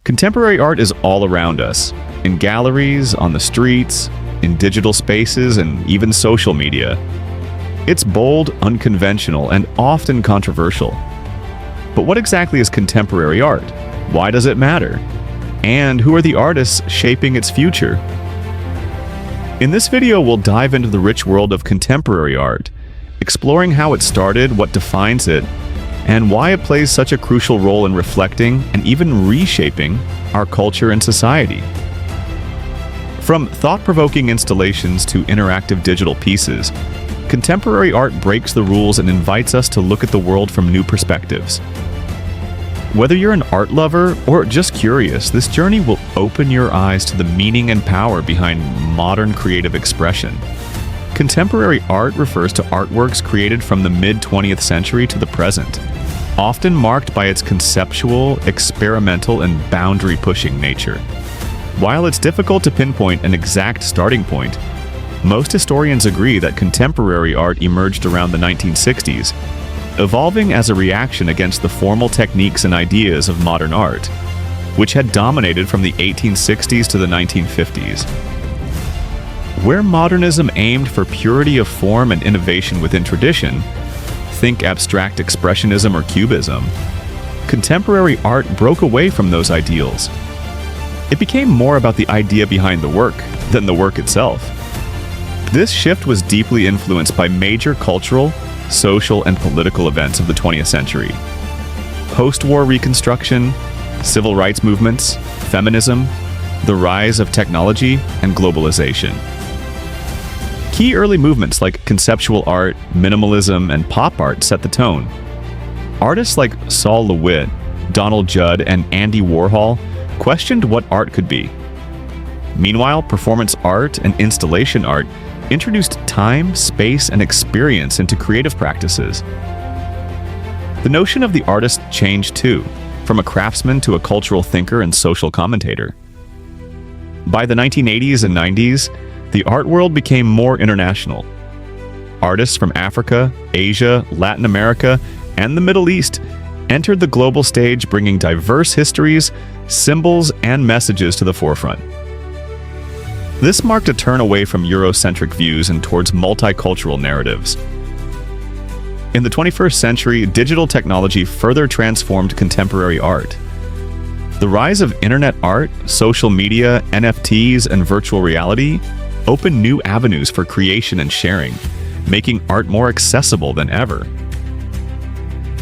Contemporary art is all around us, in galleries, on the streets, in digital spaces, and even social media. It's bold, unconventional, and often controversial. But what exactly is contemporary art? Why does it matter? And who are the artists shaping its future? In this video, we'll dive into the rich world of contemporary art, exploring how it started, what defines it, and why it plays such a crucial role in reflecting and even reshaping our culture and society. From thought-provoking installations to interactive digital pieces, contemporary art breaks the rules and invites us to look at the world from new perspectives. Whether you're an art lover or just curious, this journey will open your eyes to the meaning and power behind modern creative expression. Contemporary art refers to artworks created from the mid-20th century to the present, often marked by its conceptual, experimental, and boundary-pushing nature. While it's difficult to pinpoint an exact starting point, most historians agree that contemporary art emerged around the 1960s, evolving as a reaction against the formal techniques and ideas of modern art, which had dominated from the 1860s to the 1950s. Where modernism aimed for purity of form and innovation within tradition, think abstract expressionism or cubism, contemporary art broke away from those ideals. It became more about the idea behind the work than the work itself. This shift was deeply influenced by major cultural, social, and political events of the 20th century. Post-war Reconstruction, civil rights movements, feminism, the rise of technology, and globalization. Key early movements like conceptual art, minimalism, and pop art set the tone. Artists like Sol LeWitt, Donald Judd, and Andy Warhol questioned what art could be. Meanwhile, performance art and installation art introduced time, space, and experience into creative practices. The notion of the artist changed too, from a craftsman to a cultural thinker and social commentator. By the 1980s and 90s, the art world became more international. Artists from Africa, Asia, Latin America, and the Middle East entered the global stage, bringing diverse histories, symbols, and messages to the forefront. This marked a turn away from Eurocentric views and towards multicultural narratives. In the 21st century, digital technology further transformed contemporary art. The rise of internet art, social media, NFTs, and virtual reality opened new avenues for creation and sharing, making art more accessible than ever.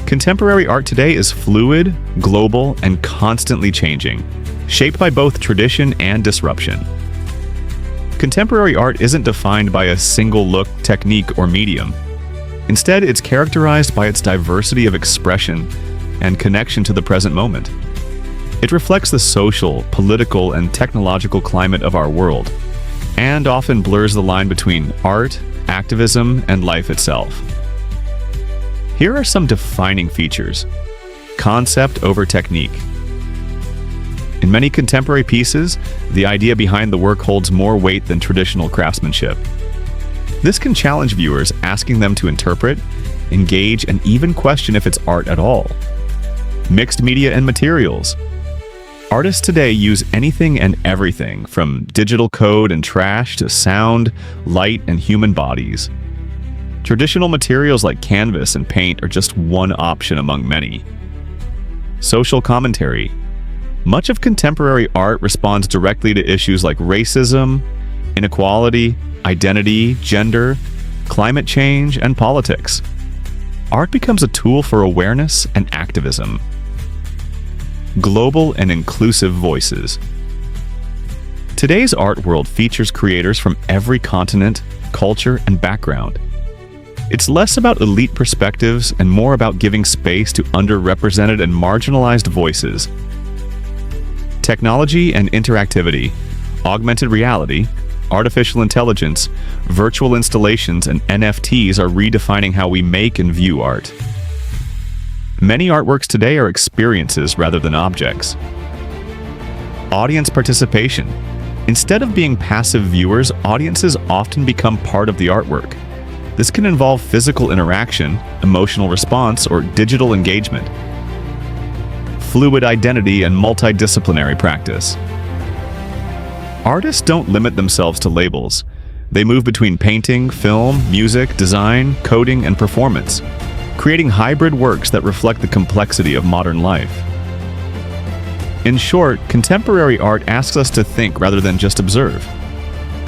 Contemporary art today is fluid, global, and constantly changing, shaped by both tradition and disruption. Contemporary art isn't defined by a single look, technique, or medium. Instead, it's characterized by its diversity of expression and connection to the present moment. It reflects the social, political, and technological climate of our world, and often blurs the line between art, activism, and life itself. Here are some defining features. Concept over technique. In many contemporary pieces, the idea behind the work holds more weight than traditional craftsmanship. This can challenge viewers, asking them to interpret, engage, and even question if it's art at all. Mixed media and materials. Artists today use anything and everything, from digital code and trash to sound, light, and human bodies. Traditional materials like canvas and paint are just one option among many. Social commentary. Much of contemporary art responds directly to issues like racism, inequality, identity, gender, climate change, and politics. Art becomes a tool for awareness and activism. Global and inclusive voices. Today's art world features creators from every continent, culture, and background. It's less about elite perspectives and more about giving space to underrepresented and marginalized voices. Technology and interactivity, augmented reality, artificial intelligence, virtual installations, and NFTs are redefining how we make and view art. Many artworks today are experiences rather than objects. Audience participation. Instead of being passive viewers, audiences often become part of the artwork. This can involve physical interaction, emotional response, or digital engagement. fluid identity, and multidisciplinary practice. Artists don't limit themselves to labels. They move between painting, film, music, design, coding, and performance, creating hybrid works that reflect the complexity of modern life. In short, contemporary art asks us to think rather than just observe.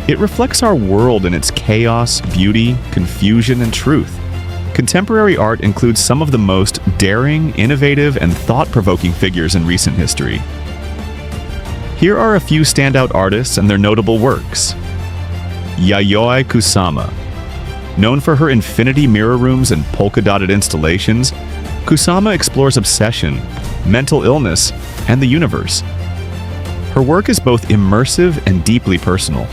It reflects our world in its chaos, beauty, confusion, and truth. Contemporary art includes some of the most daring, innovative, and thought-provoking figures in recent history. Here are a few standout artists and their notable works. Yayoi Kusama. Known for her infinity mirror rooms and polka-dotted installations, Kusama explores obsession, mental illness, and the universe. Her work is both immersive and deeply personal.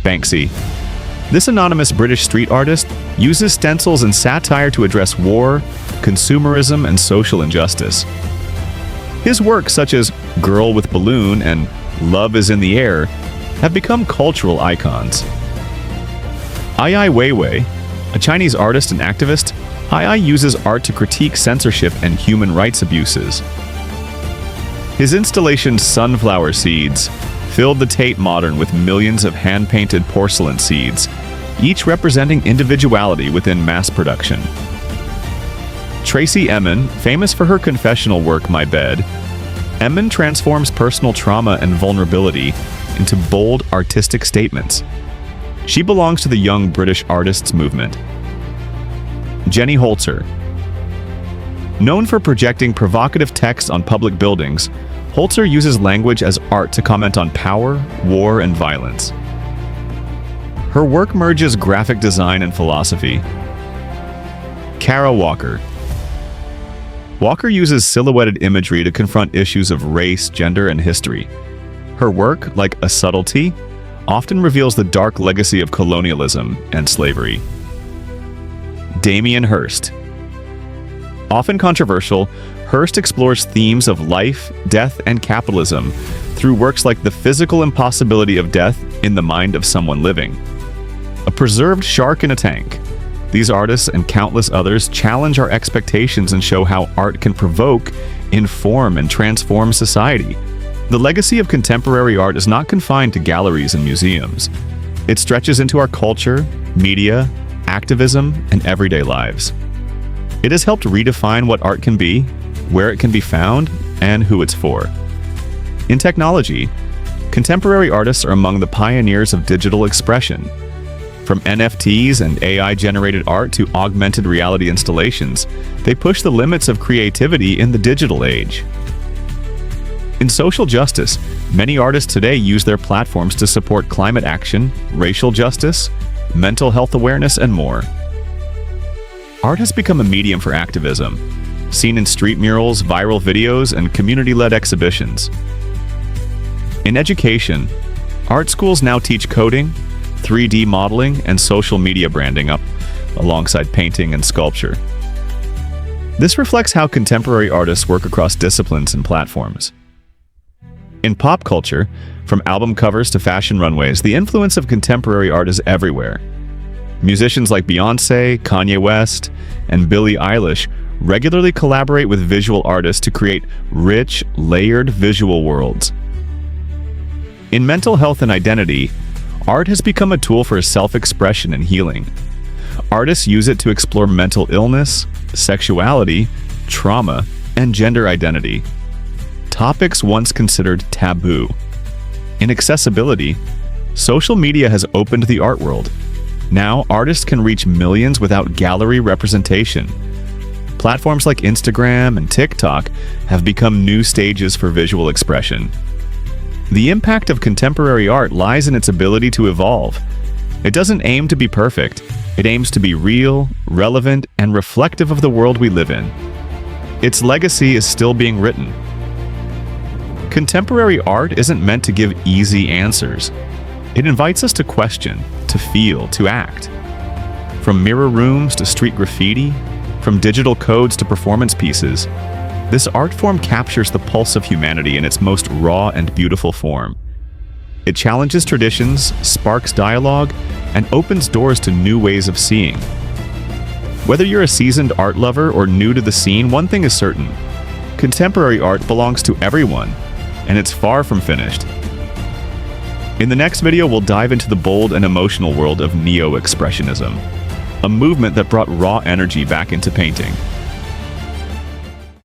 Banksy. This anonymous British street artist uses stencils and satire to address war, consumerism, and social injustice. His works such as Girl with Balloon and Love is in the Air have become cultural icons. Ai Weiwei, a Chinese artist and activist, Ai uses art to critique censorship and human rights abuses. His installation Sunflower Seeds filled the Tate Modern with millions of hand-painted porcelain seeds, each representing individuality within mass production. Tracy Emin, famous for her confessional work My Bed, Emin transforms personal trauma and vulnerability into bold artistic statements. She belongs to the young British artists movement. Jenny Holzer. Known for projecting provocative text on public buildings, Holzer uses language as art to comment on power, war, and violence. Her work merges graphic design and philosophy. Kara Walker. Walker uses silhouetted imagery to confront issues of race, gender, and history. Her work, like A Subtlety, often reveals the dark legacy of colonialism and slavery. Damien Hirst. Often controversial, Hirst explores themes of life, death, and capitalism through works like The Physical Impossibility of Death in the Mind of Someone Living. A preserved shark in a tank. These artists and countless others challenge our expectations and show how art can provoke, inform, and transform society. The legacy of contemporary art is not confined to galleries and museums. It stretches into our culture, media, activism, and everyday lives. It has helped redefine what art can be, where it can be found, and who it's for. In technology, contemporary artists are among the pioneers of digital expression. From NFTs and AI-generated art to augmented reality installations, they push the limits of creativity in the digital age. In social justice, many artists today use their platforms to support climate action, racial justice, mental health awareness, and more. Art has become a medium for activism, seen in street murals, viral videos, and community-led exhibitions. In education, art schools now teach coding, 3D modeling, and social media branding up alongside painting and sculpture. This reflects how contemporary artists work across disciplines and platforms. In pop culture, from album covers to fashion runways, the influence of contemporary art is everywhere. Musicians like Beyoncé, Kanye West, and Billie Eilish regularly collaborate with visual artists to create rich, layered visual worlds. In mental health and identity, art has become a tool for self-expression and healing. Artists use it to explore mental illness, sexuality, trauma, and gender identity. Topics once considered taboo. In accessibility, social media has opened the art world. Now, artists can reach millions without gallery representation. Platforms like Instagram and TikTok have become new stages for visual expression. The impact of contemporary art lies in its ability to evolve. It doesn't aim to be perfect. It aims to be real, relevant, and reflective of the world we live in. Its legacy is still being written. Contemporary art isn't meant to give easy answers. It invites us to question, to feel, to act. From mirror rooms to street graffiti, from digital codes to performance pieces, this art form captures the pulse of humanity in its most raw and beautiful form. It challenges traditions, sparks dialogue, and opens doors to new ways of seeing. Whether you're a seasoned art lover or new to the scene, one thing is certain: Contemporary art belongs to everyone, and it's far from finished. In the next video, we'll dive into the bold and emotional world of Neo-Expressionism, a movement that brought raw energy back into painting.